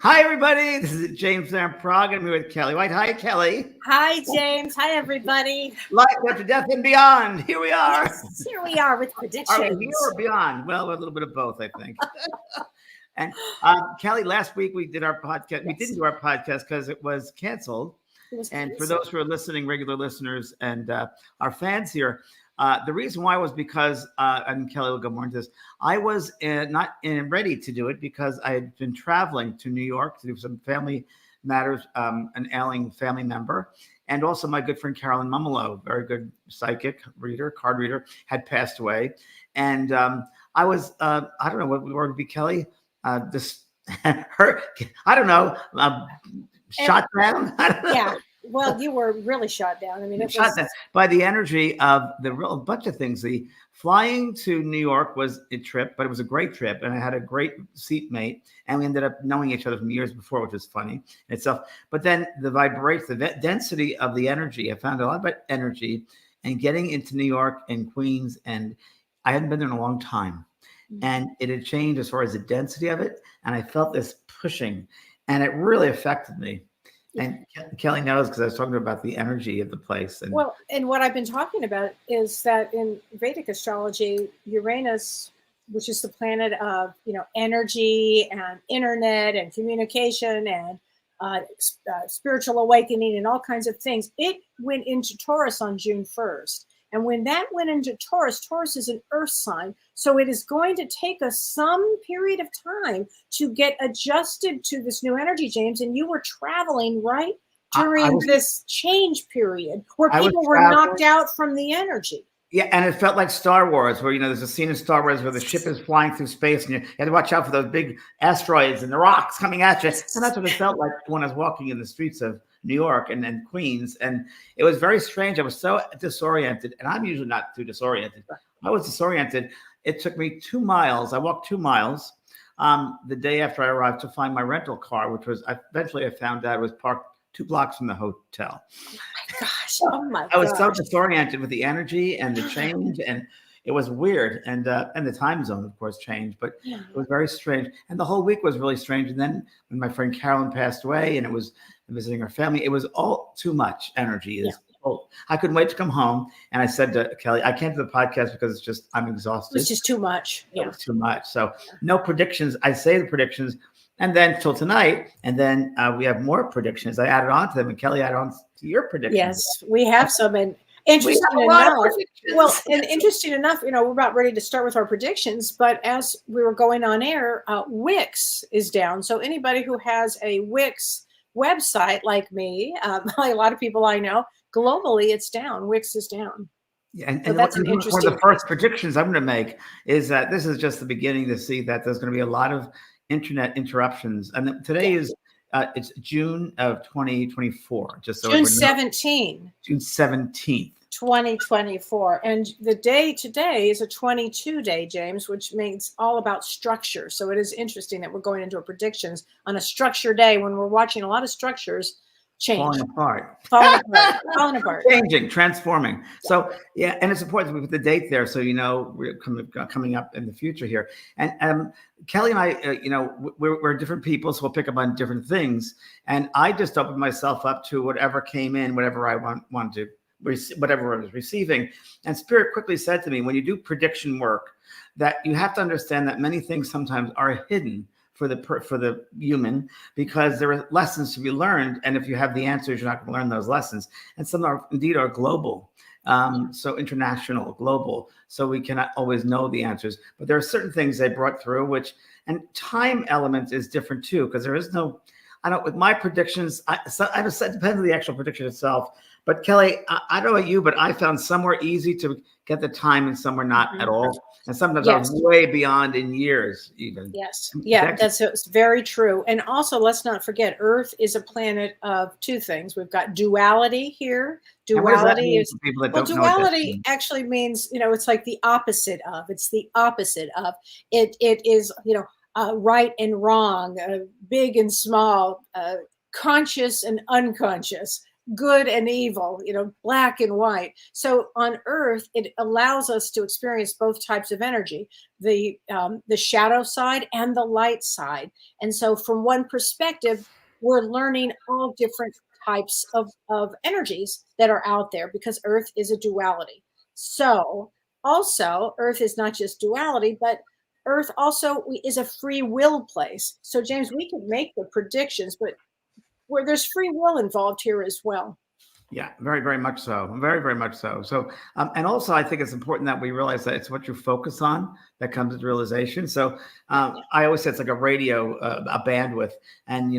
Hi, everybody. This is James from Praagh, and I'm here with Kellee White. Hi, Kellee. Hi, James. Hi, everybody. Life after death and beyond. Here we are. Yes, here we are with predictions. Are we here or beyond? Well, a little bit of both, I think. And Kellee, last week we did our podcast. Yes. We didn't do our podcast because it was canceled. And for those who are listening, regular listeners and our fans here, the reason why was because, and Kellee will go more into this, I was not ready to do it because I had been traveling to New York to do some family matters, an ailing family member. And also my good friend Carolyn Mumolo, very good psychic reader, card reader, had passed away. And I was, I don't know what word would be, Kellee, I don't know, shot down. Yeah. Well, you were really shot down. I mean, it was down by the energy of the real bunch of things. The flying to New York was a trip, but it was a great trip, and I had a great seatmate, and we ended up knowing each other from years before, which was funny in itself. But then the vibration, the density of the energy, I found a lot about energy, and getting into New York and Queens, and I hadn't been there in a long time, and it had changed as far as the density of it, and I felt this pushing, and it really affected me. And Kellee knows because I was talking about the energy of the place. And well, and what I've been talking about is that in Vedic astrology, Uranus, which is the planet of energy and internet and communication and spiritual awakening and all kinds of things, it went into Taurus on June 1st. And when that went into Taurus, Taurus is an earth sign. So it is going to take us some period of time to get adjusted to this new energy, James. And you were traveling right during this change period where people were knocked out from the energy. Yeah, and it felt like Star Wars, where, there's a scene in Star Wars where the ship is flying through space, and you have to watch out for those big asteroids and the rocks coming at you. And that's what it felt like when I was walking in the streets of New York and then Queens. And it was very strange. I was so disoriented, and I'm usually not too disoriented. I was disoriented. It took me 2 miles. I walked 2 miles the day after I arrived to find my rental car, which was eventually I found out was parked 2 blocks from the hotel. Oh my gosh. I was so disoriented with the energy and the change, and it was weird. And the time zone, of course, changed, but it was very strange. And the whole week was really strange. And then when my friend Carolyn passed away and it was visiting her family, it was all too much energy. I couldn't wait to come home. And I said to Kellee, I can't do the podcast because I'm exhausted. It's just too much. Yeah. It was too much. So no predictions. I say the predictions. And then till tonight, and then we have more predictions. I added on to them, and Kellee added on to your predictions. Yes, we have some. And interesting enough, we're about ready to start with our predictions. But as we were going on air, Wix is down. So anybody who has a Wix website like me, like a lot of people I know, globally it's down. Wix is down. Yeah, and that's an interesting. One of the first predictions I'm going to make is that this is just the beginning to see that there's going to be a lot of internet interruptions, and today is it's June of 2024. Just so June 17th. June 17th, 2024, and the day today is a 22 day, James, which means all about structure. So it is interesting that we're going into a predictions on a structure day when we're watching a lot of structures change, falling apart, changing, transforming. So yeah, and it's important we put the date there, so we're coming up in the future here. And Kellee and I, we're different people, so we'll pick up on different things. And I just opened myself up to whatever came in, whatever I want to, whatever I was receiving. And Spirit quickly said to me, when you do prediction work, that you have to understand that many things sometimes are hidden for the human, because there are lessons to be learned, and if you have the answers, you're not going to learn those lessons. And some are indeed global, so international, global. So we cannot always know the answers, but there are certain things they brought through, and time element is different too, because there is no. I don't with my predictions. It depends on the actual prediction itself. But Kellee, I don't know about you, but I found somewhere easy to get the time and somewhere not at all. And sometimes I was way beyond in years even. Yes. Yeah, that's very true. And also, let's not forget, Earth is a planet of two things. We've got duality here. Duality is people that don't know duality actually means, it's like the opposite of. It's the opposite of. It is, right and wrong, big and small, conscious and unconscious. good and evil, black and white. So on Earth, it allows us to experience both types of energy, the shadow side and the light side. And so from one perspective, we're learning all different types of energies that are out there, because Earth is a duality. So also, Earth is not just duality, but Earth also is a free will place. So James, we can make the predictions, but where there's free will involved here as well. Yeah, very, very much so. Very, very much so. So, and also, I think it's important that we realize that it's what you focus on that comes into realization. So, I always say it's like a radio, a bandwidth, and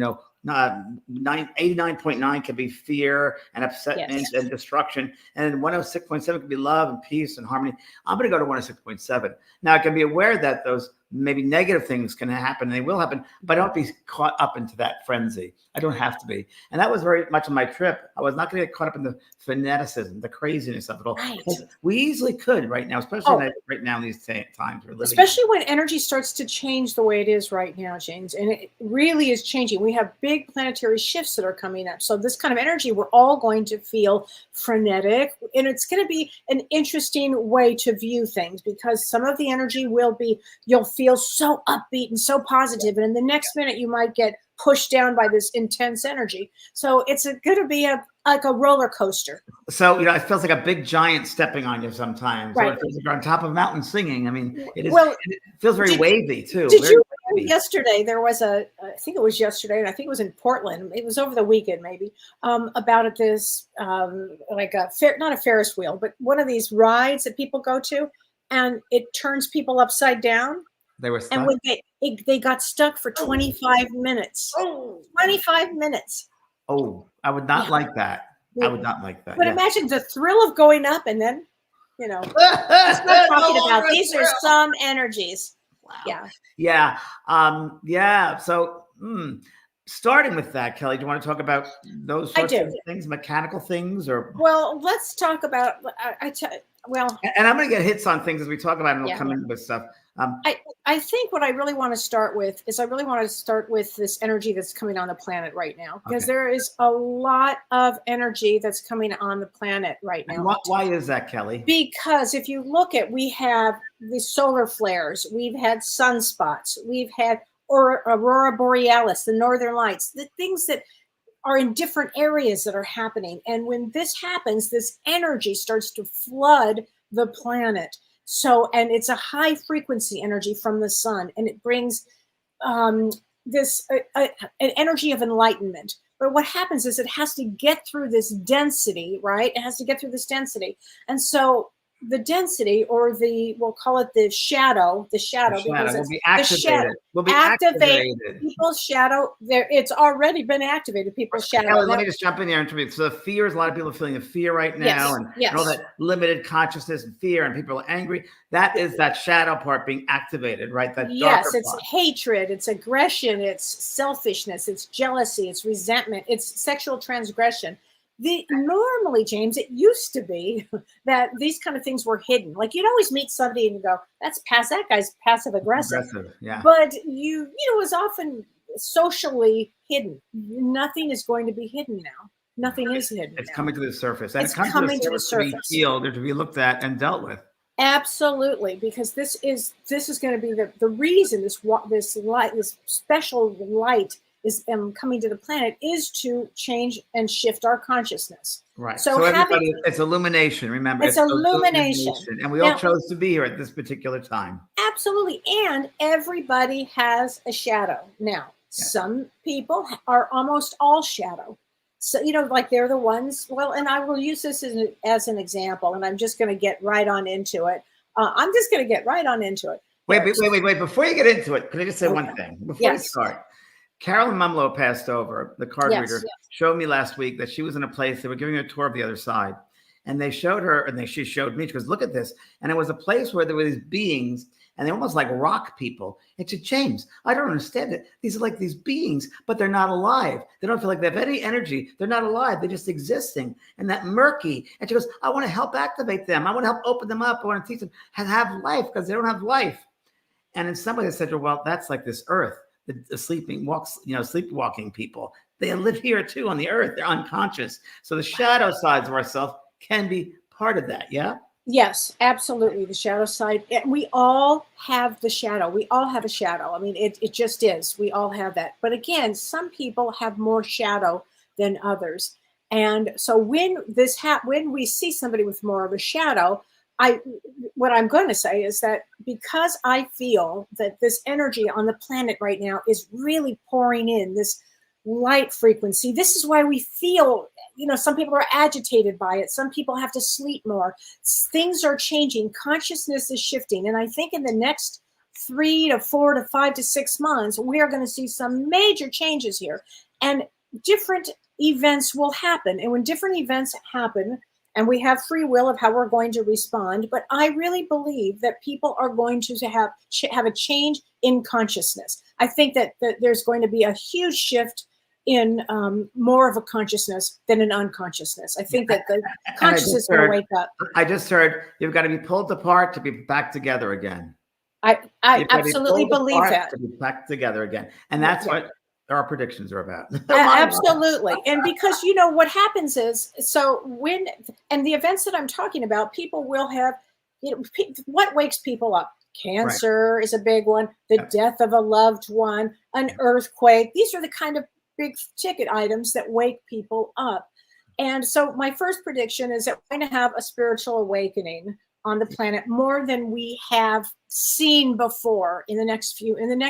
89.9 can be fear and upsetment and destruction, and 106.7 can be love and peace and harmony. I'm going to go to 106.7. Now, I can be aware that those maybe negative things can happen, and they will happen, but I don't be caught up into that frenzy. I don't have to be. And that was very much of my trip. I was not going to get caught up in the fanaticism, the craziness of it all. Right. We easily could right now, especially right now in these times we're living. Especially when energy starts to change the way it is right now, James. And it really is changing. We have big planetary shifts that are coming up. So this kind of energy, we're all going to feel frenetic. And it's going to be an interesting way to view things, because some of the energy will be, you'll feel so upbeat and so positive, and in the next minute you might get pushed down by this intense energy. So it's going to be like a roller coaster. So it feels like a big giant stepping on you sometimes. Right. Or it feels like you're on top of a mountain singing. I mean, it is. Well, it feels very wavy too. Did you know yesterday there was I think it was yesterday, and I think it was in Portland. It was over the weekend, maybe, about this like not a Ferris wheel, but one of these rides that people go to, and it turns people upside down. They were stuck. And when they got stuck for 25 minutes. 25 minutes. Oh, I would not like that. I would not like that. But imagine the thrill of going up, and then, that's what I'm talking about. These are some energies. Wow. Yeah. Yeah. So, starting with that, Kelly, do you want to talk about those sorts of things, mechanical things, or? Well, let's talk about. And I'm going to get hits on things as we talk about it, and we'll come in with stuff. I think what I really want to start with is this energy that's coming on the planet right now, because there is a lot of energy that's coming on the planet right now. And why is that, Kelly? Because if you look at, we have the solar flares, we've had sunspots, we've had aurora borealis, the northern lights, the things that are in different areas that are happening. And when this happens, this energy starts to flood the planet. So, and it's a high frequency energy from the sun, and it brings this an energy of enlightenment. But what happens is it has to get through this density, right? It has to get through this density. And so the density, or we'll call it the shadow because will be activated. Will be activated. People's shadow, it's already been activated. People's shadow. Kelly, let me just jump in there and interview. So the fear is, a lot of people are feeling the fear right now, and all that limited consciousness and fear, and people are angry. That is that shadow part being activated, right? That it's hatred, it's aggression, it's selfishness, it's jealousy, it's resentment, it's sexual transgression. Normally, James, it used to be that these kind of things were hidden. Like, you'd always meet somebody and you go, that guy's passive aggressive. Yeah. But it was often socially hidden. Nothing is going to be hidden now. Nothing is hidden. It's coming to the surface. And it's coming to the surface. To be healed, or to be looked at and dealt with. Absolutely, because this is going to be the reason this special light is coming to the planet, is to change and shift our consciousness. Right. So everybody, it's illumination. Remember, it's illumination. And we all chose to be here at this particular time. Absolutely. And everybody has a shadow. Now, some people are almost all shadow. So, like they're the ones, and I will use this as an example, and I'm just going to get right on into it. Wait. Before you get into it, can I just say one thing? Before we start. Carolyn Mumlow passed over, the card reader, showed me last week that she was in a place, they were giving her a tour of the other side. And they showed her, and she showed me, she goes, look at this. And it was a place where there were these beings, and they're almost like rock people. And she said, James, I don't understand it. These are like these beings, but they're not alive. They don't feel like they have any energy. They're not alive. They're just existing. And that murky. And she goes, I want to help activate them. I want to help open them up. I want to teach them how to have life, because they don't have life. And in some way they said, well, that's like this earth. The sleepwalking people. they live here too on the earth. They're unconscious. So the shadow sides of ourselves can be part of that. Yeah. Yes, absolutely. The shadow side. We all have the shadow. We all have a shadow. I mean, it just is. We all have that. But again, some people have more shadow than others. And so when we see somebody with more of a shadow, what I'm going to say is that because I feel that this energy on the planet right now is really pouring in this light frequency. This is why we feel, some people are agitated by it. Some people have to sleep more. Things are changing. Consciousness is shifting. And I think in the next 3 to 4 to 5 to 6 months, we are going to see some major changes here. And different events will happen. And when different events happen, and we have free will of how we're going to respond, but I really believe that people are going to have a change in consciousness. I think that there's going to be a huge shift in more of a consciousness than an unconsciousness. I think that the consciousness is going to wake up. I just heard you've got to be pulled apart to be back together again. I absolutely believe that. To be back together again. And that's what our predictions are about. Absolutely. And because, what happens is, and the events that I'm talking about, people will have, what wakes people up? Cancer is a big one, the death of a loved one, an earthquake. These are the kind of big ticket items that wake people up. And so my first prediction is that we're going to have a spiritual awakening on the planet more than we have seen before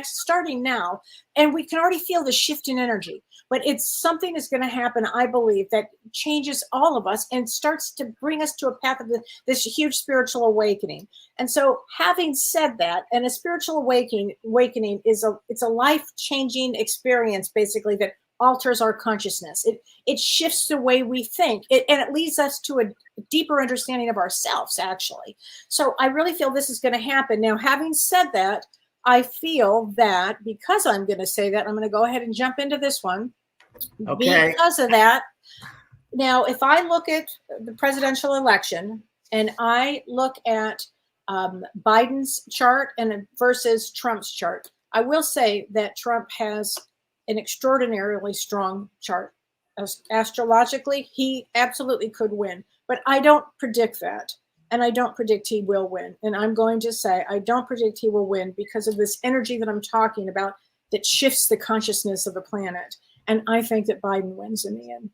starting now. And we can already feel the shift in energy, but it's something that's going to happen, I believe, that changes all of us and starts to bring us to a path of this huge spiritual awakening. And so having said that, and a spiritual awakening is a life-changing experience, basically, that alters our consciousness. It shifts the way we think, and it leads us to a deeper understanding of ourselves, actually. So I really feel this is going to happen. Now, having said that, I feel that because I'm going to say that, I'm going to go ahead and jump into this one. Okay. Because of that, now, if I look at the presidential election and I look at Biden's chart and versus Trump's chart, I will say that Trump has an extraordinarily strong chart. Astrologically, he absolutely could win, but I don't predict that. And I don't predict he will win. And I'm going to say, I don't predict he will win because of this energy that I'm talking about that shifts the consciousness of the planet. And I think that Biden wins in the end.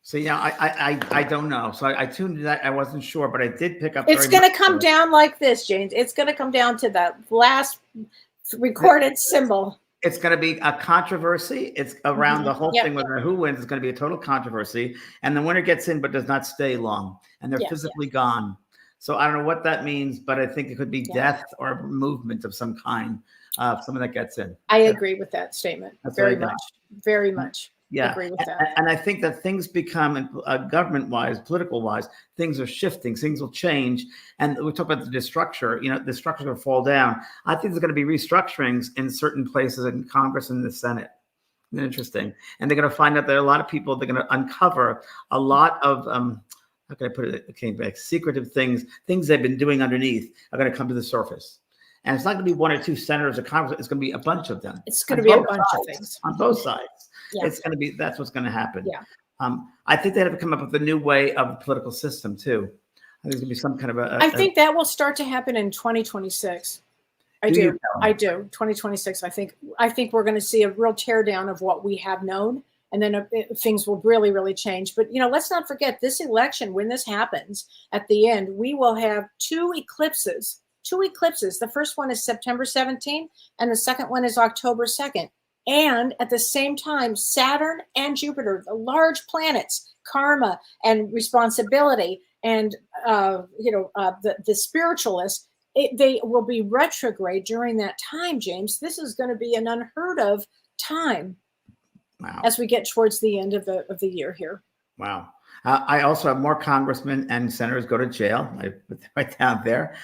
So, I don't know. So I tuned to that. I wasn't sure, but I did pick up. It's going to come down like this, James. It's going to come down to that last recorded symbol. It's going to be a controversy. It's around the whole thing, whether who wins. It's going to be a total controversy. And the winner gets in, but does not stay long. And they're physically gone. So I don't know what that means, but I think it could be death or movement of some kind. Someone that gets in. I agree with that statement. Very much. Very much. Yeah. I agree with that. And I think that things become, government-wise, political-wise, things are shifting. Things will change. And we talk about the structure. The structure will fall down. I think there's going to be restructurings in certain places in Congress and the Senate. Interesting. And they're going to find out there are a lot of people. They're going to uncover a lot of, how can I put it? Came back. Secretive things they've been doing underneath are going to come to the surface. And it's not going to be 1 or 2 senators or Congress. It's going to be a bunch of them. It's going to be a bunch of things on both sides. Yeah. It's going to be, that's what's going to happen. Yeah. I think they have to come up with a new way of the political system too. I think there's going to be some kind of I think that will start to happen in 2026. I do. 2026. I think we're going to see a real teardown of what we have known, and then things will really, really change. But let's not forget this election. When this happens at the end, we will have 2 eclipses. 2 eclipses. The first one is September 17th, and the second one is October 2nd. And at the same time, Saturn and Jupiter, the large planets, karma and responsibility, and the spiritualists, they will be retrograde during that time, James. This is going to be an unheard of time. Wow. As we get towards the end of the year here. Wow. I also have more congressmen and senators go to jail. I put that right down there.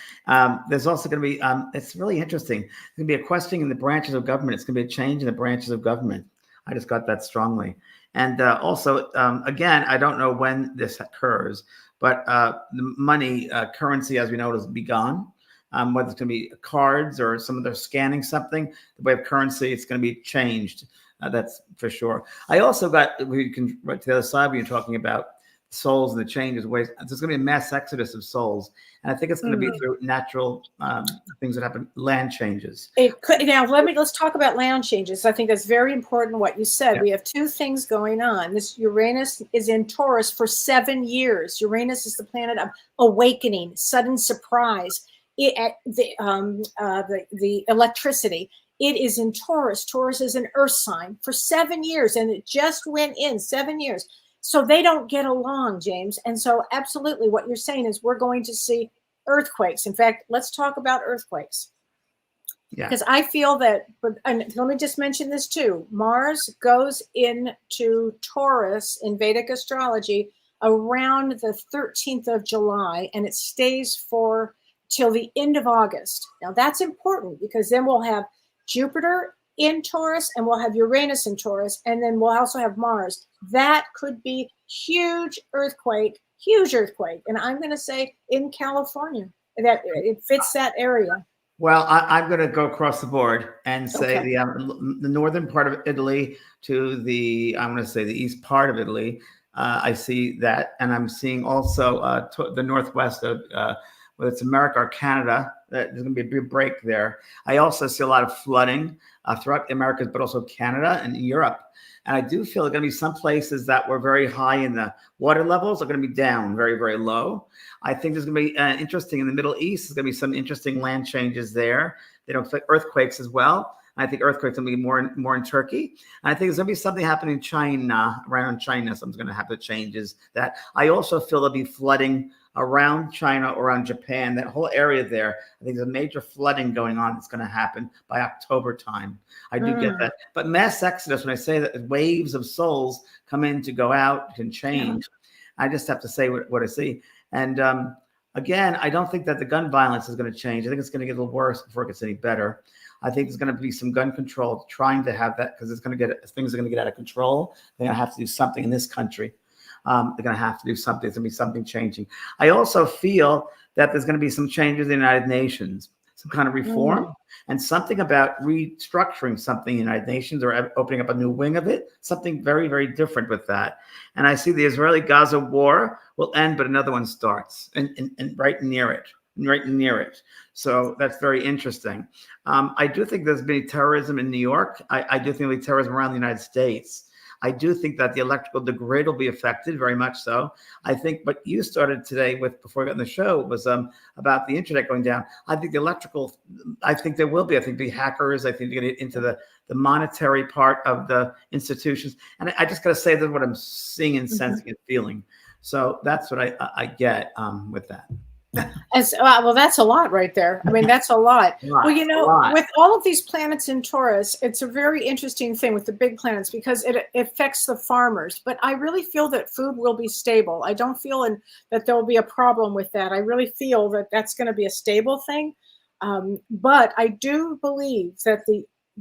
There's also going to be, it's really interesting. There's going to be a questioning in the branches of government. It's going to be a change in the branches of government. I just got that strongly. And also, again, I don't know when this occurs, but the money, currency, as we know, will be gone. Whether it's going to be cards or some of their scanning something, the way of currency, it's going to be changed. That's for sure. I also got, we can right to the other side when you're talking about souls and the changes, ways. There's going to be a mass exodus of souls. And I think it's going to be through natural things that happen, land changes. It could. Now, let's talk about land changes. I think that's very important what you said. Yeah. We have two things going on. This Uranus is in Taurus for 7 years. Uranus is the planet of awakening, sudden surprise, the electricity. It is in Taurus. Taurus is an earth sign for 7 years, and it just went in 7 years. So they don't get along, James. And so absolutely what you're saying is we're going to see earthquakes. In fact, let's talk about earthquakes. Yeah. Because I feel that, and let me just mention this too. Mars goes into Taurus in Vedic astrology around the 13th of July, and it stays for till the end of August. Now that's important because then we'll have Jupiter in Taurus and we'll have Uranus in Taurus, and then we'll also have Mars. That could be huge earthquake. And I'm going to say in California that it fits that area. Well, I'm going to go across the board and say the northern part of Italy to I'm going to say the east part of Italy. I see that. And I'm seeing also the northwest of whether it's America or Canada, there's going to be a big break there. I also see a lot of flooding throughout the Americas, but also Canada and Europe. And I do feel there are going to be some places that were very high in the water levels are going to be down very, very low. I think there's going to be interesting in the Middle East. There's going to be some interesting land changes there. They don't affect earthquakes as well. I think earthquakes are going to be more in Turkey. And I think there's going to be something happening in China, around China. Something's going to happen that changes that. I also feel there'll be flooding around China, around Japan, that whole area there. I think there's a major flooding going on that's going to happen by October time. I do get that. But mass exodus, when I say that waves of souls come in to go out, can change, I just have to say what I see. And again, I don't think that the gun violence is going to change. I think it's going to get a little worse before it gets any better. I think there's going to be some gun control trying to have that because things are going to get out of control. They're going to have to do something in this country. They're going to have to do something. There's going to be something changing. I also feel that there's going to be some changes in the United Nations, some kind of reform and something about restructuring something in the United Nations or opening up a new wing of it, something very, very different with that. And I see the Israeli-Gaza war will end, but another one starts and right near it. So that's very interesting. I do think there's been terrorism in New York. I do think there'll be terrorism around the United States. I do think that the grid will be affected, very much so. I think what you started today with before we got on the show was about the internet going down. I think I think there will be. I think the hackers. I think they're going to get into the monetary part of the institutions. And I just got to say that's what I'm seeing and sensing and feeling. So that's what I get with that. Well, that's a lot right there. I mean, that's a lot. Well, you know, with all of these planets in Taurus, it's a very interesting thing with the big planets because it affects the farmers. But I really feel that food will be stable. I don't feel that there will be a problem with that. I really feel that that's going to be a stable thing. But I do believe that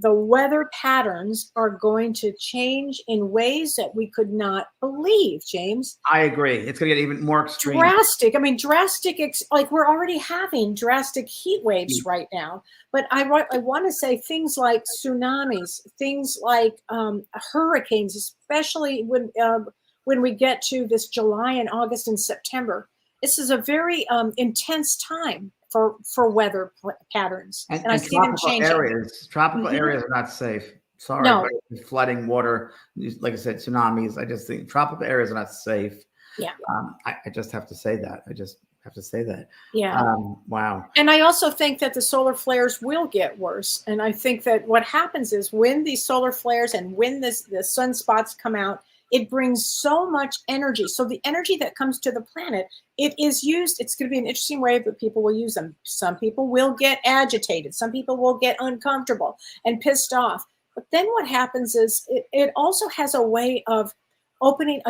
the weather patterns are going to change in ways that we could not believe, James. I agree. It's going to get even more extreme. Drastic. I mean, like we're already having drastic heat waves right now. But I want to say things like tsunamis, things like hurricanes, especially when we get to this July and August and September. This is a very intense time for weather patterns, and I see them changing. Tropical areas are not safe. Sorry, but flooding, water, like I said, tsunamis. I just think tropical areas are not safe. Yeah, I just have to say that. Yeah. Wow. And I also think that the solar flares will get worse. And I think that what happens is when these solar flares and when the sunspots come out, it brings so much energy. So the energy that comes to the planet, it is used. It's going to be an interesting way that people will use them. Some people will get agitated. Some people will get uncomfortable and pissed off. But then what happens is it also has a way of opening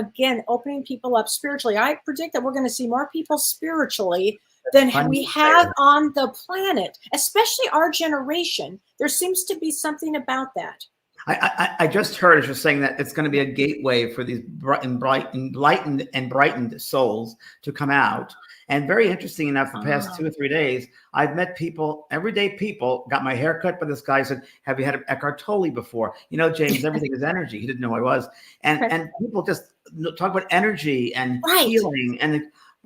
people up spiritually. I predict that we're going to see more people spiritually than we have on the planet, especially our generation. There seems to be something about that. I just heard as you're saying that it's going to be a gateway for these enlightened and brightened souls to come out. And very interesting enough, the past Ah. 2 or 3 days, I've met people, everyday people, got my hair cut by this guy, said, have you had Eckhart Tolle before? James, everything is energy. He didn't know who I was. And people just talk about energy and Right. healing and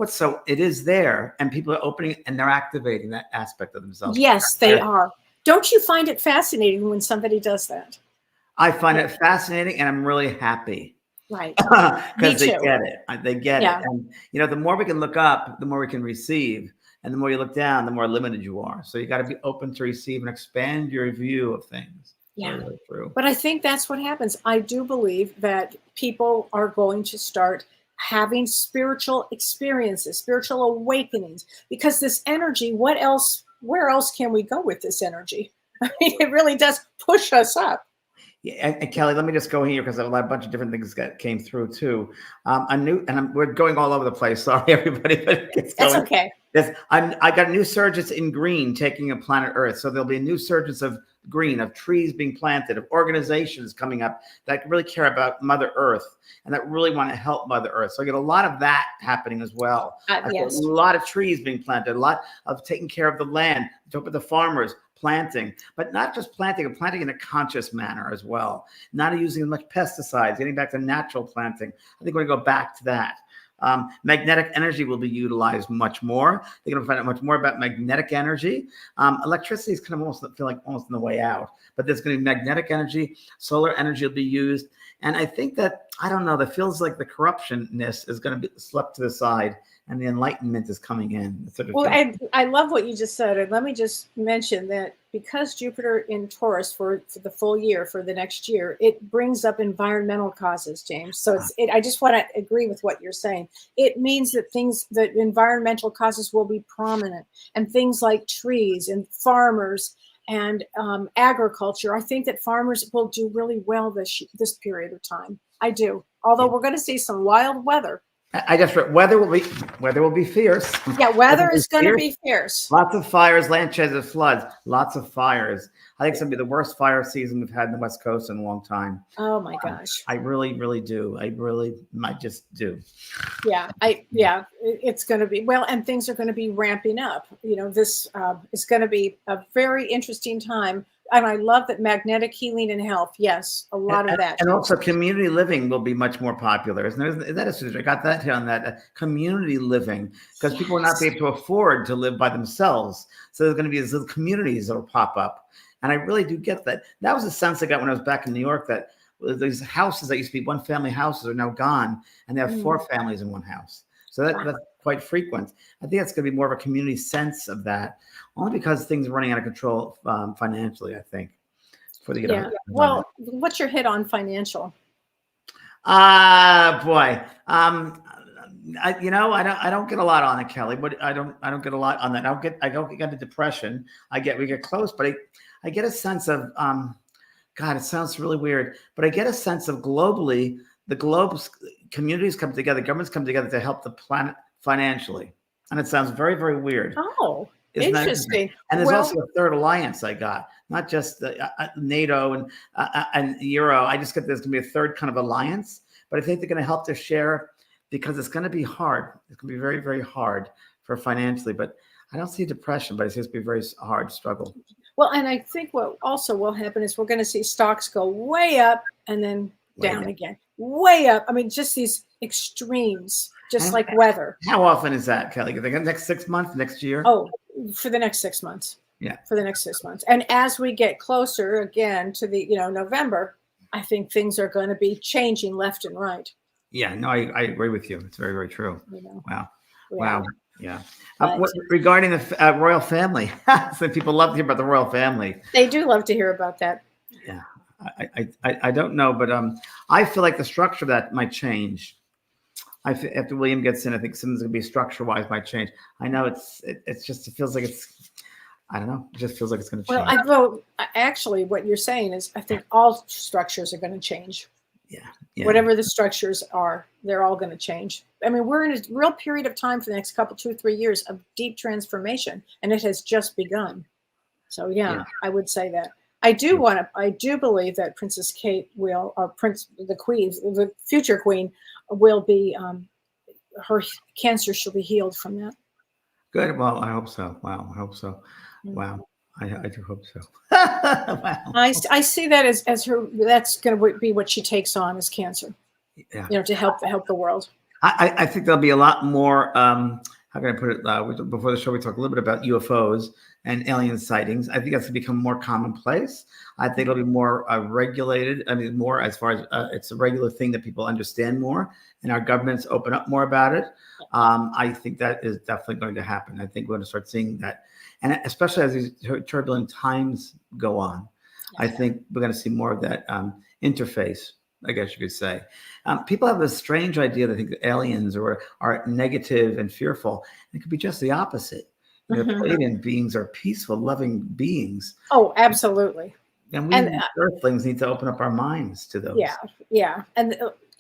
so it is there, and people are opening and they're activating that aspect of themselves. Yes, they are. Don't you find it fascinating when somebody does that? I find it fascinating, and I'm really happy. Right. Because they too. get it. They get Yeah. it. And the more we can look up, the more we can receive. And the more you look down, the more limited you are. So you got to be open to receive and expand your view of things. Yeah. Really true. But I think that's what happens. I do believe that people are going to start having spiritual experiences, spiritual awakenings, because this energy, where else can we go with this energy? I mean, it really does push us up. Yeah, and Kelly, let me just go here because a bunch of different things came through too. We're going all over the place. Sorry, everybody, but it's That's going. okay. Yes, I got a new surge in green taking a planet Earth. So there'll be a new surge of green, of trees being planted, of organizations coming up that really care about Mother Earth and that really want to help Mother Earth. So I get a lot of that happening as well. Yes. A lot of trees being planted, a lot of taking care of the land, talk with the farmers, planting, but not just planting, but planting in a conscious manner as well. Not using as much pesticides, getting back to natural planting. I think we're going to go back to that. Magnetic energy will be utilized much more. They're going to find out much more about magnetic energy. Electricity is kind of almost on the way out, but there's going to be magnetic energy. Solar energy will be used. And I think that, I don't know, that feels like the corruptionness is going to be swept to the side and the enlightenment is coming in. Well, I love what you just said. And let me just mention that because Jupiter in Taurus for the full year, for the next year, it brings up environmental causes, James. So I just want to agree with what you're saying. It means that environmental causes will be prominent, and things like trees and farmers and agriculture. I think that farmers will do really well this period of time. I do. Although we're going to see some wild weather. I just read weather will be fierce. Yeah, weather is going to be fierce. Lots of fires, landslides, floods, lots of fires. I think it's going to be the worst fire season we've had in the West Coast in a long time. Oh my gosh. I really, really do. I really might just do. Yeah, it's going to be, well, and things are going to be ramping up. This is going to be a very interesting time. And I love that magnetic healing and health. Yes, a lot of that. And also community living will be much more popular. Isn't that I got that here on that community living, because people will not be able to afford to live by themselves. So there's going to be these little communities that will pop up. And I really do get that. That was the sense I got when I was back in New York, that these houses that used to be one family houses are now gone, and they have 4 families in one house. So that's quite frequent. I think that's going to be more of a community sense of that, only because things are running out of control financially, I think. Well, what's your hit on financial? Boy. I don't get a lot on it, Kelly, but I don't get a lot on that. I don't get the depression. We get close, but I get a sense of, God, it sounds really weird, but I get a sense of globally, the globe's communities come together, governments come together to help the planet financially. And it sounds very, very weird. Oh, interesting. And there's also a third alliance I got, not just NATO and Euro. I just get there's going to be a third kind of alliance, but I think they're going to help to share, because it's going to be hard. It's going to be very, very hard for financially, but I don't see depression, but it's just be a very hard struggle. Well, and I think what also will happen is we're going to see stocks go way up and then down again, way up. I mean, just these extremes, just like weather. How often is that, Kelly? The next 6 months, next year? Oh, for the next 6 months. Yeah. For the next 6 months. And as we get closer again to the, November, I think things are going to be changing left and right. Yeah, no, I agree with you. It's very, very true. Wow. Wow. Yeah. Regarding the royal family, so people love to hear about the royal family. They do love to hear about that. Yeah. I don't know, but I feel like the structure of that might change. After William gets in, I think something's going to be structure-wise might change. I know it feels like it's, I don't know. It just feels like it's going to change. Well, actually, what you're saying is I think all structures are going to change. Yeah. Whatever the structures are, they're all going to change. I mean, we're in a real period of time for the next 2, 3 years of deep transformation, and it has just begun. So, yeah. I would say that. I do believe that Princess Kate the future queen will be, her cancer shall be healed from that. Good. Well, I hope so. Wow. I hope so. Mm. Wow. I do hope so. Wow. I see that as her. That's going to be what she takes on as cancer. Yeah. To help the world. I think there'll be a lot more. How can I put it? Before the show, we talked a little bit about UFOs and alien sightings. I think that's going to become more commonplace. I think it'll be more regulated. I mean, more as far as it's a regular thing that people understand more, and our governments open up more about it. I think that is definitely going to happen. I think we're going to start seeing that, and especially as these turbulent times go on, I think we're going to see more of that interface, I guess you could say. People have a strange idea that think aliens are negative and fearful. It could be just the opposite. Pleiadian beings are peaceful, loving beings. Oh, absolutely. And we Earthlings need to open up our minds to those. Yeah,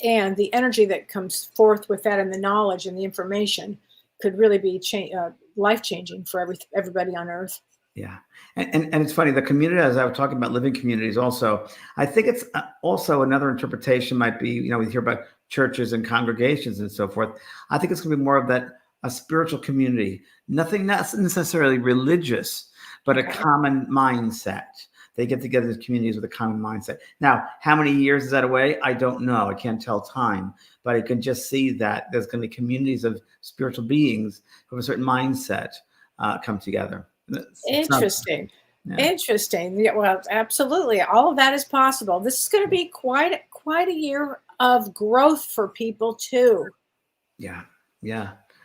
and the energy that comes forth with that, and the knowledge and the information, could really be life changing for everybody on Earth. Yeah. And it's funny, the community, as I was talking about living communities also, I think it's also another interpretation might be, we hear about churches and congregations and so forth. I think it's going to be more of that, a spiritual community, not necessarily religious, but a common mindset. They get together as communities with a common mindset. Now, how many years is that away? I don't know. I can't tell time, but I can just see that there's going to be communities of spiritual beings who have a certain mindset come together. Interesting. Yeah, well, absolutely. All of that is possible. This is going to be quite a year of growth for people too. Yeah.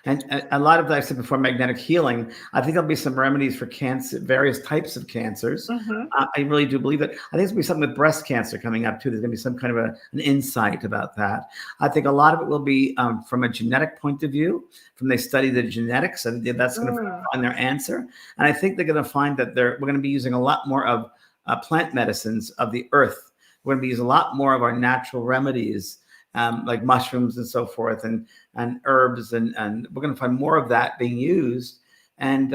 And a lot of that, I said before, magnetic healing. I think there'll be some remedies for cancer, various types of cancers. I really do believe that. I think there's going to be something with breast cancer coming up too. There's going to be some kind of an insight about that. I think a lot of it will be from a genetic point of view. From they study the genetics, and that's going to find their answer. And I think they're going to find that we're going to be using a lot more of plant medicines of the earth. We're going to be using a lot more of our natural remedies. Like mushrooms and so forth, and herbs, and we're going to find more of that being used, and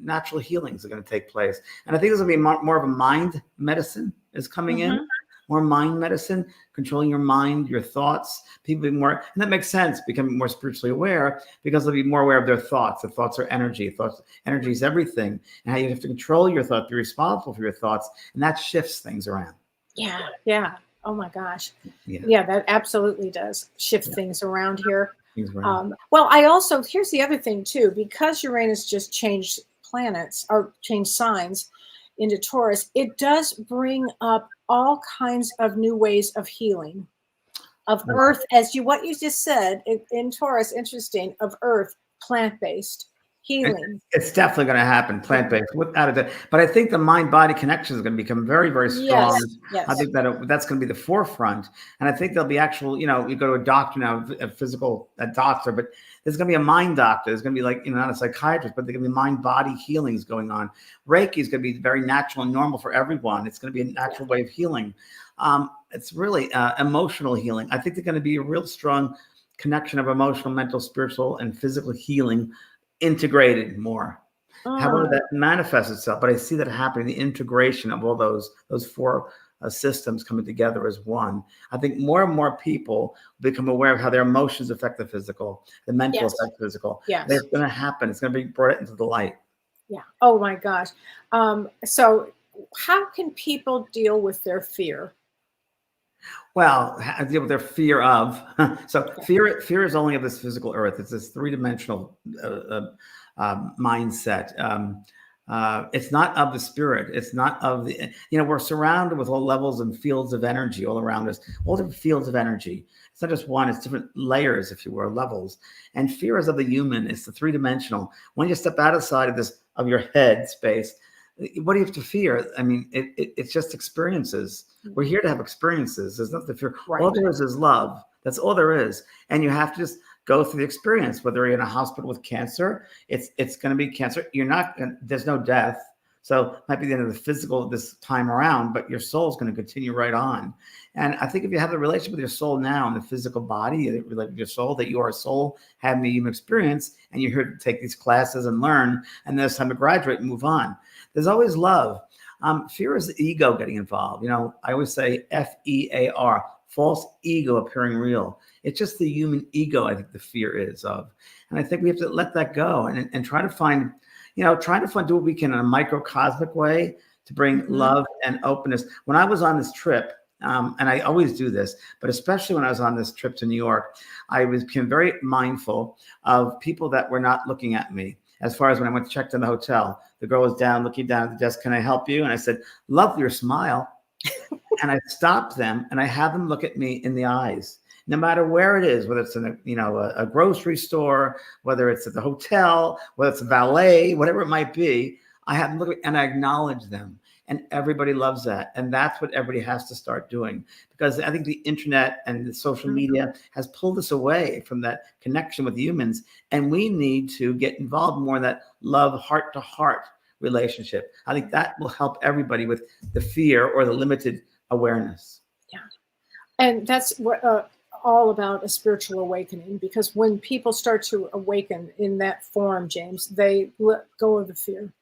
natural healings are going to take place. And I think there's going to be more of a mind medicine is coming in, more mind medicine, controlling your mind, your thoughts. People be more, and that makes sense, becoming more spiritually aware because they'll be more aware of their thoughts. The thoughts are energy. Energy is everything, and how you have to control your thoughts, be responsible for your thoughts, and that shifts things around. Yeah. Oh my gosh. Yeah, that absolutely does shift things around here. Well, here's the other thing too, because Uranus just changed planets or changed signs into Taurus, it does bring up all kinds of new ways of healing of Earth, what you just said in Taurus, interesting, of Earth, plant-based healing. It's definitely going to happen, plant-based, without a doubt. But I think the mind-body connection is going to become very, very strong. Yes. I think that's going to be the forefront. And I think there'll be actual, you go to a doctor now, a doctor, but there's going to be a mind doctor. There's going to be not a psychiatrist, but there's going to be mind-body healings going on. Reiki is going to be very natural and normal for everyone. It's going to be a natural way of healing. It's really emotional healing. I think there's going to be a real strong connection of emotional, mental, spiritual, and physical healing integrated more. However that manifests itself, but I see that happening, the integration of all those four systems coming together as one. I think more and more people become aware of how their emotions affect the physical, the mental affect the physical. It's going to happen. It's going to be brought into the light. Yeah. Oh my gosh. So how can people deal with their fear? Well, deal with their fear of. Fear is only of this physical earth. It's this three-dimensional mindset. It's not of the spirit. It's not of the. We're surrounded with all levels and fields of energy all around us. All different fields of energy. It's not just one. It's different layers, if you will, levels. And fear is of the human. It's the three-dimensional. When you step outside of your head space, what do you have to fear? I mean, it's just experiences. We're here to have experiences. There's nothing to fear. Right. All there is love. That's all there is. And you have to just go through the experience. Whether you're in a hospital with cancer, it's going to be cancer. There's no death. So it might be the end of the physical this time around, but your soul is going to continue right on. And I think if you have the relationship with your soul now and the physical body, with your soul, that you are a soul having the human experience, and you're here to take these classes and learn, and then it's time to graduate and move on. There's always love. Fear is the ego getting involved. I always say FEAR, false ego appearing real. It's just the human ego, I think the fear is of. And I think we have to let that go and try to find, do what we can in a microcosmic way to bring love and openness. When I was on this trip, and I always do this, but especially when I was on this trip to New York, I became very mindful of people that were not looking at me. As far as when I went to check in the hotel, the girl was down, looking down at the desk. Can I help you? And I said, love your smile. And I stopped them and I had them look at me in the eyes, no matter where it is, whether it's in a grocery store, whether it's at the hotel, whether it's a valet, whatever it might be. I have them look and I acknowledge them. And everybody loves that. And that's what everybody has to start doing, because I think the internet and the social media has pulled us away from that connection with humans. And we need to get involved more in that love, heart to heart relationship. I think that will help everybody with the fear or the limited awareness. Yeah. And that's what all about a spiritual awakening, because when people start to awaken in that form, James, they let go of the fear.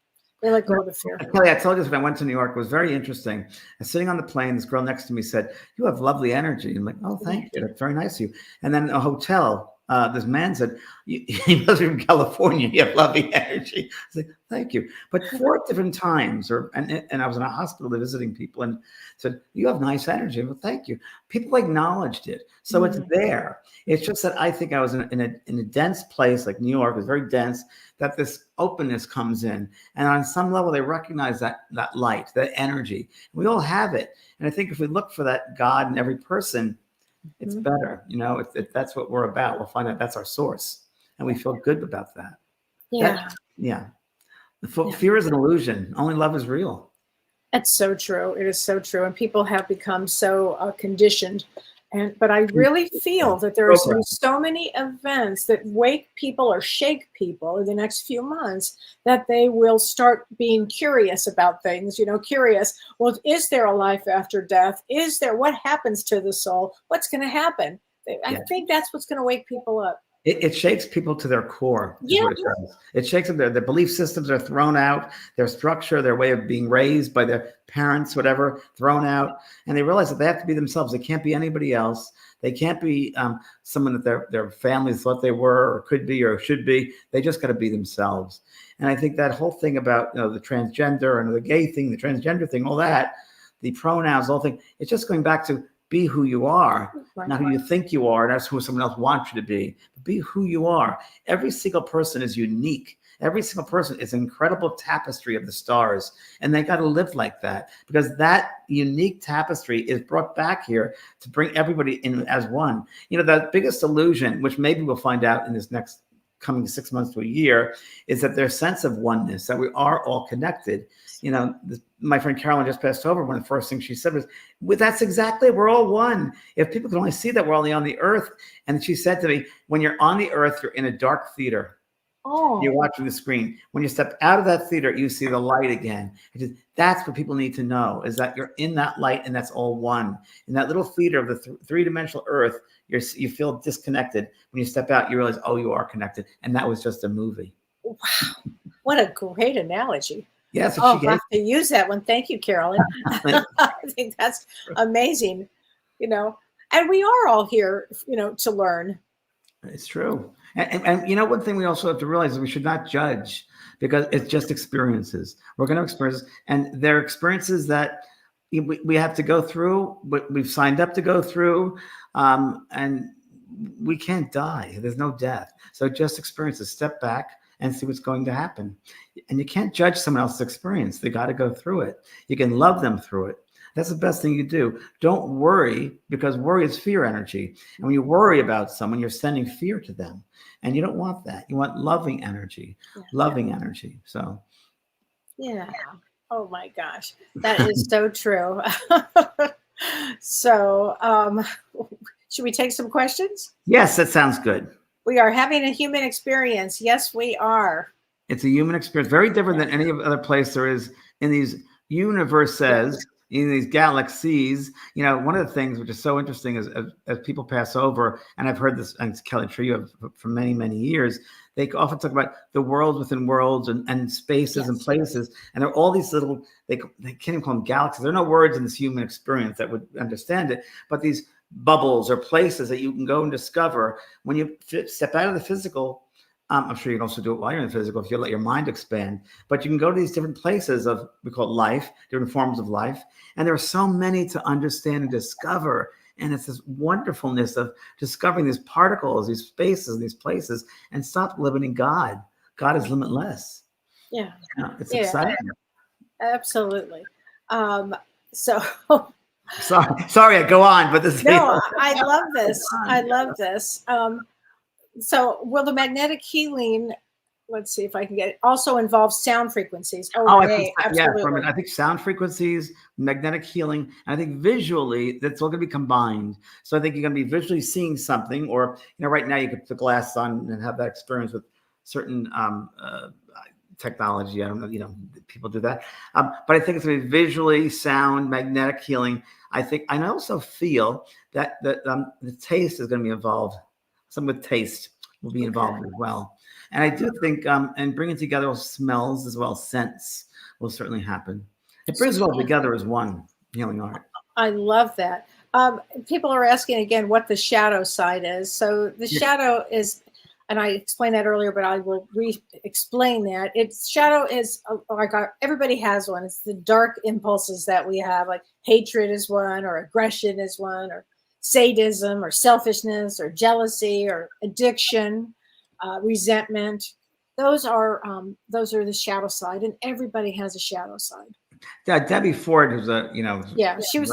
They let go of the fear. Kelly, I told you this when I went to New York. It was very interesting. And sitting on the plane, this girl next to me said, "You have lovely energy." I'm like, "Oh, thank you. That's very nice of you." And then in a hotel, this man said, "He must be from California. You have lovely energy." I was like, "Thank you." But 4 different times, and I was in a hospital visiting people and said, "You have nice energy." Well, thank you. People acknowledged it. So it's there. It's just that I think I was in a dense place like New York. It was very dense, that this openness comes in. And on some level, they recognize that light, that energy. We all have it. And I think if we look for that God in every person, it's better. If that's what we're about, we'll find out that's our source. And we feel good about that. Yeah. Fear is an illusion. Only love is real. That's so true. It is so true. And people have become so conditioned. But I really feel that there's so many events that wake people or shake people in the next few months that they will start being curious about things, curious. Well, is there a life after death? What happens to the soul? What's going to happen? I think that's what's going to wake people up. It shakes people to their core. Yeah. It shakes them. Their belief systems are thrown out. Their structure, their way of being raised by their parents, whatever, thrown out. And they realize that they have to be themselves. They can't be anybody else. They can't be someone that their families thought they were or could be or should be. They just got to be themselves. And I think that whole thing about the transgender and the gay thing, the transgender thing, all that, the pronouns, the whole thing, it's just going back to be who you are, not who you think you are. That's who someone else wants you to be. Be who you are. Every single person is unique. Every single person is an incredible tapestry of the stars. And they got to live like that, because that unique tapestry is brought back here to bring everybody in as one. The biggest illusion, which maybe we'll find out in this next coming 6 months to a year, is that their sense of oneness, that we are all connected. My friend Carolyn just passed over. One of the first things she said was, that's exactly, we're all one. If people can only see that we're only on the earth. And she said to me, when you're on the earth, you're in a dark theater. Oh. You're watching the screen. When you step out of that theater, you see the light again. That's what people need to know, is that you're in that light and that's all one. In that little theater of the three-dimensional earth, you feel disconnected. When you step out, you realize, oh, you are connected. And that was just a movie. Wow. What a great analogy. Yes. I'll have to use that one. Thank you, Carolyn. I think that's amazing. And we are all here, to learn. It's true. And one thing we also have to realize is we should not judge, because it's just experiences. We're going to experience, and they're experiences that we have to go through, but we've signed up to go through, and we can't die. There's no death. So just experiences. Step back and see what's going to happen. And you can't judge someone else's experience. They got to go through it. You can love them through it. That's the best thing you do. Don't worry, because worry is fear energy. And when you worry about someone, you're sending fear to them. And you don't want that. You want loving energy, loving energy. So. Yeah. Oh my gosh. That is so true. So should we take some questions? Yes, that sounds good. We are having a human experience. Yes, we are. It's a human experience, very different than any other place there is in these universes, in these galaxies. One of the things which is so interesting is as people pass over, and I've heard this, and Kelly, I'm sure you have for many, many years, they often talk about the worlds within worlds and spaces and places. And there are all these little, they can't even call them galaxies. There are no words in this human experience that would understand it, but these bubbles or places that you can go and discover when you step out of the physical. I'm sure you can also do it while you're in the physical if you let your mind expand. But you can go to these different places of, we call it life, different forms of life. And there are so many to understand and discover. And it's this wonderfulness of discovering these particles, these spaces, these places, and stop limiting God. God is limitless. Yeah. It's exciting. Absolutely. So sorry, I go on, but this. No, I love this. I love this. So will the magnetic healing, let's see if I can get it, also involves sound frequencies? Absolutely. Absolutely. I think sound frequencies, magnetic healing, and I think visually that's all going to be combined. So I think you're going to be visually seeing something, or right now you could put the glass on and have that experience with certain technology. I don't know, people do that, but I think it's going to be visually, sound, magnetic healing. I think, and I also feel that the taste is going to be involved. Some with taste will be involved as well. And I do think, and bringing together smells as well, scents will certainly happen. It brings it all together as one healing art. I love that. People are asking again what the shadow side is. So the shadow is, and I explained that earlier, but I will re-explain that. Shadow is like everybody has one. It's the dark impulses that we have, like hatred is one, or aggression is one, or sadism, or selfishness, or jealousy, or addiction, resentment. Those are the shadow side, and everybody has a shadow side. Yeah, Debbie Ford was she was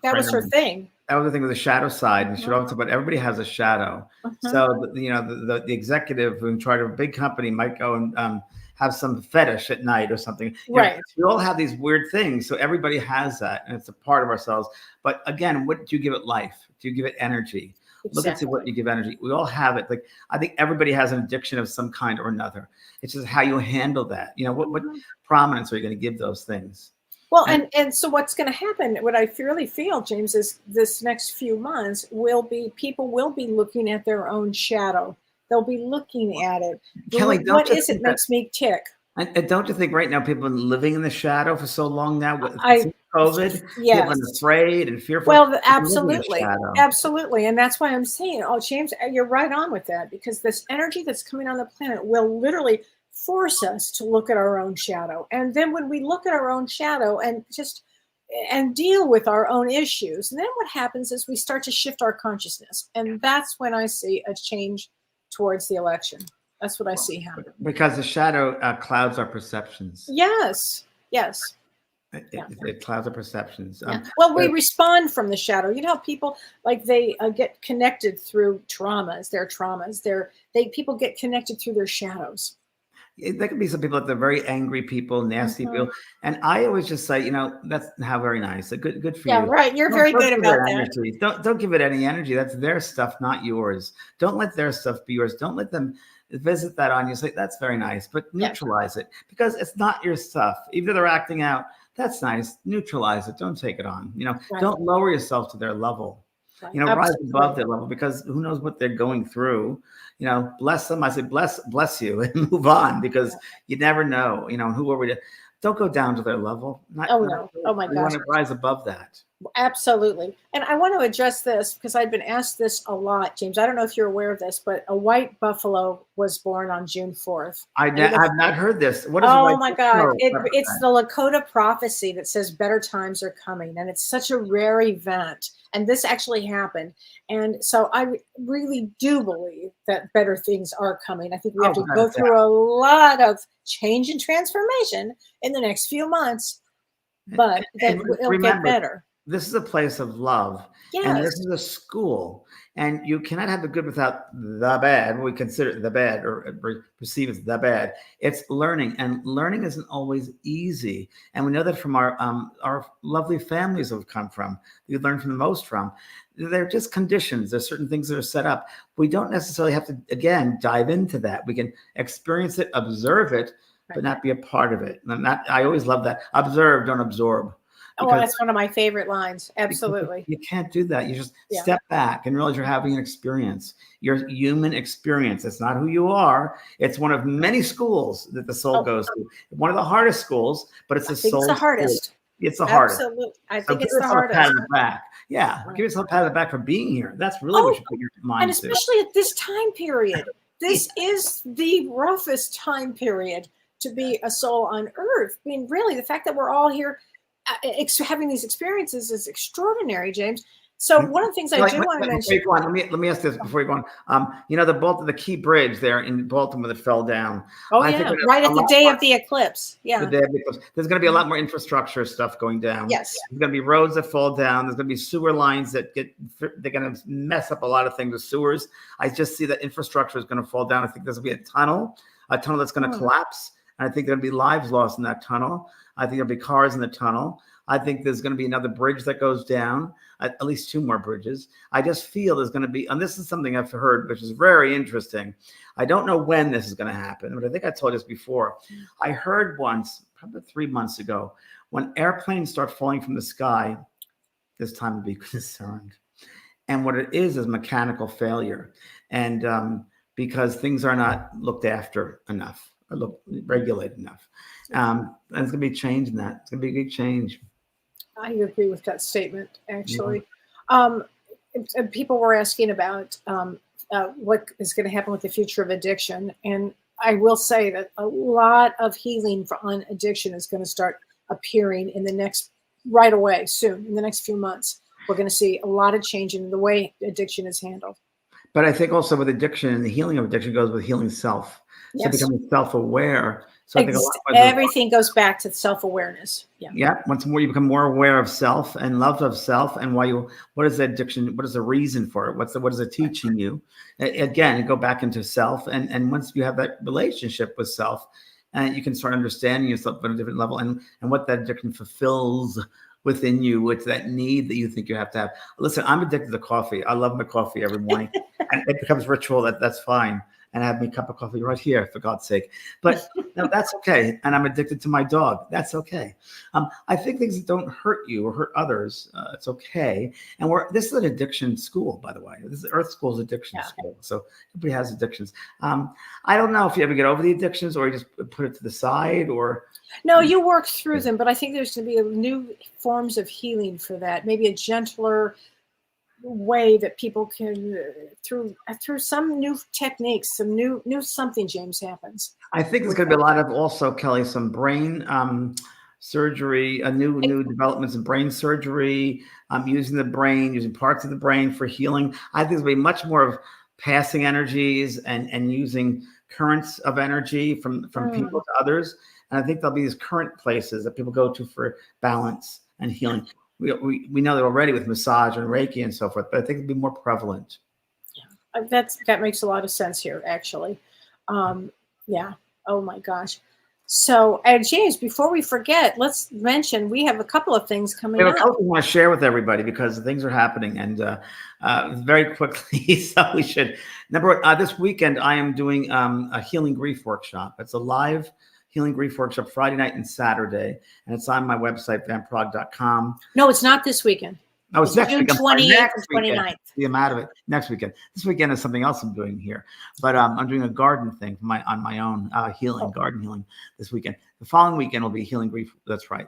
that was her thing. That was the thing with the shadow side, and she talked about everybody has a shadow. So the executive who in charge of a big company might go and have some fetish at night or something. Right. We all have these weird things, so everybody has that, and it's a part of ourselves. But again, what do you give it life? Do you give it energy? Exactly. Look and see what you give energy. We all have it. Like, I think everybody has an addiction of some kind or another. It's just how you handle that. What prominence are you going to give those things? Well, and so what's going to happen, what I really feel, James, is this next few months people will be looking at their own shadow. They'll be looking at it. Kellee, what is it makes me tick? And don't you think right now people have been living in the shadow for so long now with COVID? Yes. People are afraid and fearful. Well, absolutely. Absolutely. And that's why I'm saying, James, you're right on with that, because this energy that's coming on the planet will literally force us to look at our own shadow. And then when we look at our own shadow and deal with our own issues, then what happens is we start to shift our consciousness. And that's when I see a change towards the election. That's what I see happen. Because the shadow clouds our perceptions. Yes. It clouds our perceptions. Well, we respond from the shadow. You know, people they get connected through traumas. Their traumas. People get connected through their shadows. There can be some people that they're very angry people, nasty people, and I always just say, that's how very nice. Good for you. Yeah, right. You're very good about that. Don't give it any energy. That's their stuff, not yours. Don't let their stuff be yours. Don't let them visit that on you. Say that's very nice, but neutralize it, because it's not your stuff. Even if they're acting out, that's nice. Neutralize it. Don't take it on. Don't lower yourself to their level. Rise above their level, because who knows what they're going through. Bless them. I say, bless you, and move on, because you never know. Who are we to? Don't go down to their level. No. Oh my gosh. You want to rise above that. Absolutely. And I want to address this because I've been asked this a lot, James. I don't know if you're aware of this, but a white buffalo was born on June 4th. I've not heard this. What is oh my God. It's the Lakota prophecy that says better times are coming. And it's such a rare event. And this actually happened. And so I really do believe that better things are coming. I think we have to go through a lot of change and transformation in the next few months, but it'll get better. This is a place of love. Yes. And this is a school. And you cannot have the good without the bad. We consider the bad or perceive as the bad. It's learning. And learning isn't always easy. And we know that from our lovely families we've come from. We learn from the most from. They're just conditions. There's certain things that are set up. We don't necessarily have to, again, dive into that. We can experience it, observe it, but not be a part of it. I always love that. Observe, don't absorb. That's one of my favorite lines. Absolutely. You can't do that. You just step back and realize you're having an experience. Your human experience. It's not who you are. It's one of many schools that the soul goes to. One of the hardest schools, but it's the soul. It's the hardest. It's the hardest. Absolutely. I So think give it's the yourself a pat hardest. on the back. Yeah, Right. give yourself a pat on the back for being here. That's really what Oh, you put your and mind to. especially at this time period. This is the roughest time period to be a soul on earth. I mean, really, the fact that we're all here having these experiences is extraordinary, James. So one of the things I Like, do want to before mention. you go on, let me ask this before you go on. You know, the Key Bridge there in Baltimore that fell down. Oh I think yeah, right a at the lot day more of the eclipse. the Yeah. day because there's going to be a lot more infrastructure stuff going down. Yes. There's going to be roads that fall down. There's going to be sewer lines that they're going to mess up a lot of things with sewers. I just see that infrastructure is going to fall down. I think there's going to be a tunnel that's going to collapse. And I think there'll be lives lost in that tunnel. I think there'll be cars in the tunnel. I think there's going to be another bridge that goes down, at least 2 more bridges. I just feel there's going to be, and this is something I've heard, which is very interesting. I don't know when this is going to happen, but I think I told you this before. I heard once, probably 3 months ago, when airplanes start falling from the sky, this time to be concerned. And what it is mechanical failure. And because things are not looked after enough, or regulated enough. And it's going to be change in that. It's going to be a big change. I agree with that statement, actually. And people were asking about what is going to happen with the future of addiction. And I will say that a lot of healing on addiction is going to start appearing in right away, soon, in the next few months. We're going to see a lot of change in the way addiction is handled. But I think also with addiction and the healing of addiction goes with healing self. So becoming self-aware. So I think everything goes back to self-awareness. Yeah. Once more, you become more aware of self and love of self, and what is the addiction? What is the reason for it? What is it teaching you? Again, you go back into self, and once you have that relationship with self, and you can start understanding yourself on a different level, and what that addiction fulfills within you. It's that need that you think you have to have. Listen, I'm addicted to coffee. I love my coffee every morning, and it becomes ritual. That's fine. And I have my cup of coffee right here, for God's sake. But no, that's okay. And I'm addicted to my dog. That's okay. I think things that don't hurt you or hurt others, it's okay. And this is an addiction school, by the way. This is Earth School's addiction school. So everybody has addictions. I don't know if you ever get over the addictions or you just put it to the side or. No, you work through them, but I think there's going to be new forms of healing for that. Maybe a gentler way that people can through some new techniques, some new something, James, happens. I think there's going to be a lot of also, Kelly, some brain surgery, new developments in brain surgery, using the brain, using parts of the brain for healing. I think there's going to be much more of passing energies and using currents of energy from people to others. And I think there'll be these current places that people go to for balance and healing. We know that already with massage and Reiki and so forth, but I think it'll be more prevalent. Yeah, that makes a lot of sense here, actually. Yeah. Oh my gosh. So, James, before we forget, let's mention we have a couple of things coming up. We have a couple we want to share with everybody because things are happening and very quickly. So we should. Number one, this weekend I am doing a healing grief workshop. It's a live healing grief workshop Friday night and Saturday, and it's on my website, vanpraagh.com. No, it's not this weekend. Oh, it's next June weekend. 28th and 29th. See, I'm out of it next weekend. This weekend is something else I'm doing here, but I'm doing a garden thing on my own garden healing this weekend. The following weekend will be healing grief. That's right.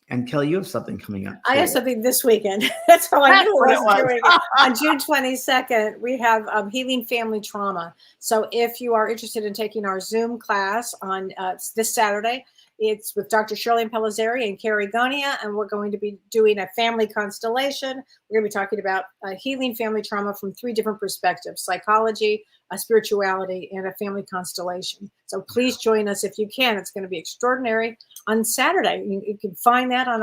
And Kelly, you have something coming up. I have something this weekend. That's how I knew it was doing it. On June 22nd, we have healing family trauma. So if you are interested in taking our Zoom class on this Saturday, it's with Dr. Shirley Pellizzeri and Carrie Gonia, and we're going to be doing a family constellation. We're going to be talking about healing family trauma from 3 different perspectives: psychology, spirituality, and a family constellation. So please join us if you can. It's going to be extraordinary on Saturday. You can find that on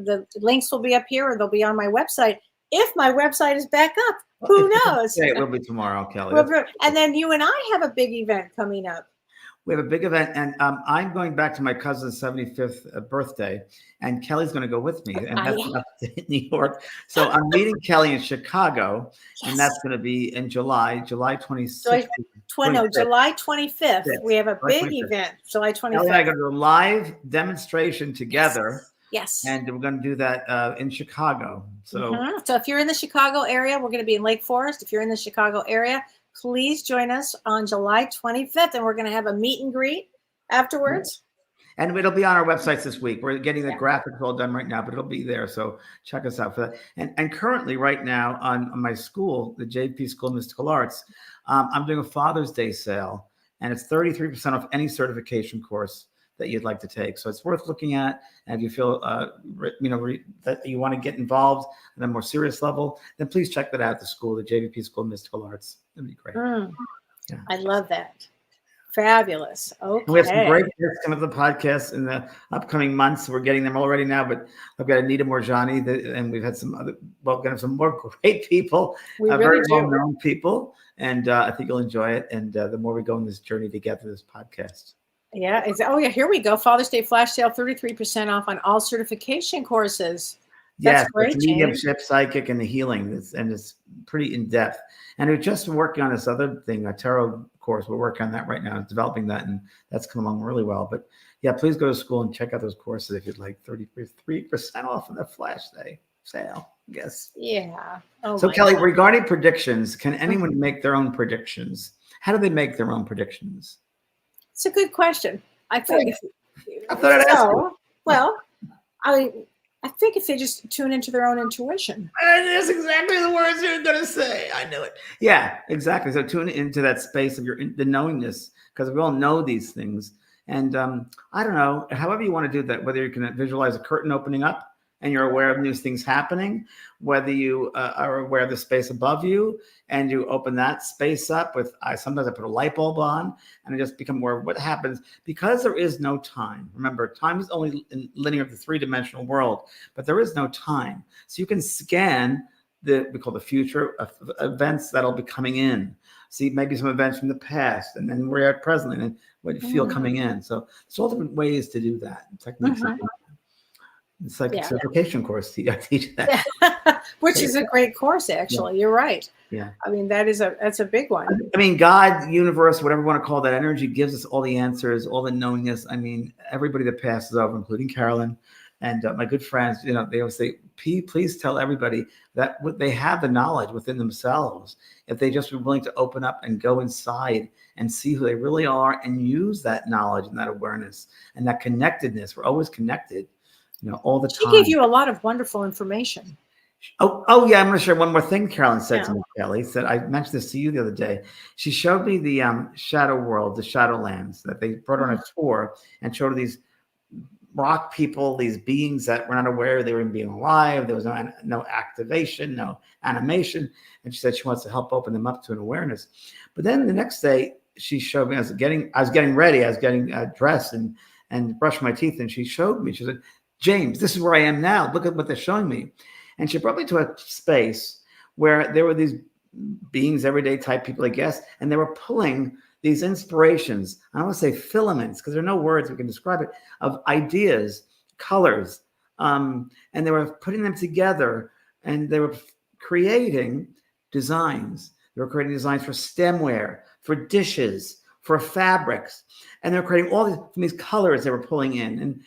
the links will be up here, or they'll be on my website. If my website is back up, who knows? It will be tomorrow, Kelly. And then you and I have a big event coming up. We have a big event, and I'm going back to my cousin's 75th birthday, and Kelly's going to go with me, and that's up in New York. So I'm meeting Kelly in Chicago, and that's going to be in July 26th. July 25th. We have a big event, July 25th. Kelly and I are going to do a live demonstration together. Yes. And we're going to do that in Chicago. So if you're in the Chicago area, we're going to be in Lake Forest. If you're in the Chicago area, please join us on July 25th, and we're going to have a meet and greet afterwards. And it'll be on our websites this week. We're getting the Yeah. graphics all done right now, but it'll be there. So check us out for that. And currently, right now, on my school, the JP School of Mystical Arts, I'm doing a Father's Day sale, and it's 33% off any certification course that you'd like to take. So it's worth looking at. And if you feel, that you want to get involved at a more serious level, then please check that out at the school, the JVP School of Mystical Arts. That'd be great. Yeah. I love that. Fabulous. Okay. And we have some great guests coming to the podcast in the upcoming months. We're getting them already now, but I've got Anita Morjani, and we've had some other, going to have some more great people, very well-known people, and I think you'll enjoy it. And the more we go on this journey together, this podcast. Yeah. Here we go. Father's Day flash sale, 33% off on all certification courses. That's great. Mediumship, psychic, and the healing. It's pretty in depth. And we're just working on this other thing, a tarot course. We're working on that right now, developing that, and that's come along really well. But yeah, please go to school and check out those courses if you'd like. 33% off on the flash day sale, I guess. Yeah. So Kellee, regarding predictions, can anyone make their own predictions? How do they make their own predictions? It's a good question. I thought I'd ask you. Well, I think if they just tune into their own intuition. That's exactly the words you're going to say. I knew it. Yeah, exactly. So tune into that space of the knowingness, because we all know these things. And I don't know, however you want to do that, whether you can visualize a curtain opening up and you're aware of new things happening, whether you are aware of the space above you and you open that space up with, sometimes I put a light bulb on and I just become aware of what happens, because there is no time. Remember, time is only linear of the three-dimensional world, but there is no time. So you can scan we call the future events that'll be coming in. See maybe some events from the past, and then we're at presently and what you feel coming in. So there's all different ways to do that. Techniques. It's like a certification course. I teach that, which is a great course. Actually, you're right. Yeah, I mean that's a big one. I mean, God, universe, whatever you want to call that energy, gives us all the answers, all the knowingness. I mean, everybody that passes over, including Carolyn and my good friends, they always say, please tell everybody that they have the knowledge within themselves. If they just be willing to open up and go inside and see who they really are and use that knowledge and that awareness and that connectedness. We're always connected. All the time. She gave you a lot of wonderful information. Oh yeah, I'm going to share one more thing Carolyn said to me, Kellee. Said, I mentioned this to you the other day. She showed me the shadow world, the Shadowlands, that they brought on a tour and showed her these rock people, these beings that were not aware they were being alive. There was no activation, no animation. And she said she wants to help open them up to an awareness. But then the next day, she showed me, I was getting ready, I was getting dressed and brushed my teeth, and she showed me, she said, James, this is where I am now. Look at what they're showing me. And she brought me to a space where there were these beings, everyday type people, I guess, and they were pulling these inspirations. I don't want to say filaments, because there are no words we can describe it, of ideas, colors. And they were putting them together, and they were creating designs. They were creating designs for stemware, for dishes, for fabrics. And they were creating all these colors they were pulling in. And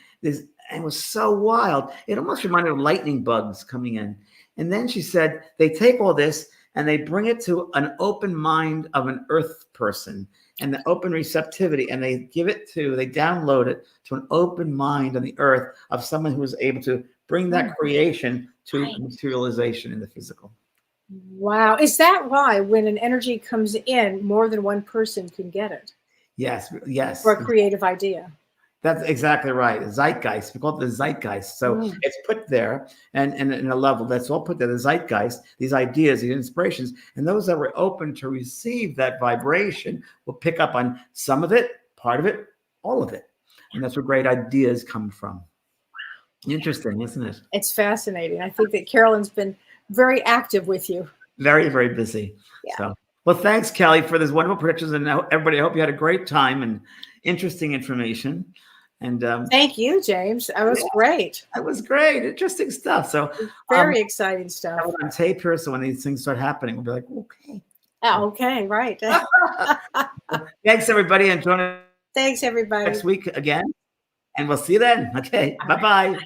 it was so wild. It almost reminded me of lightning bugs coming in. And then she said, they take all this and they bring it to an open mind of an earth person and the open receptivity. And they download it to an open mind on the earth of someone who was able to bring that creation to materialization in the physical. Wow. Is that why when an energy comes in, more than one person can get it? Yes. For a creative idea. That's exactly right. Zeitgeist. We call it the zeitgeist. So it's put there and in a level that's all put there, the zeitgeist, these ideas, these inspirations, and those that were open to receive that vibration will pick up on some of it, part of it, all of it. And that's where great ideas come from. Interesting, isn't it? It's fascinating. I think that Carolyn's been very active with you. Very, very busy. Yeah. So, well, thanks, Kellee, for this wonderful predictions. And everybody, I hope you had a great time and interesting information. And thank you, James. That was great. That was great. Interesting stuff. So very exciting stuff. On tape here, so when these things start happening, we'll be like, okay. Okay, right. Thanks, everybody. And join us Thanks, everybody. next week again. And we'll see you then. Okay. Bye-bye.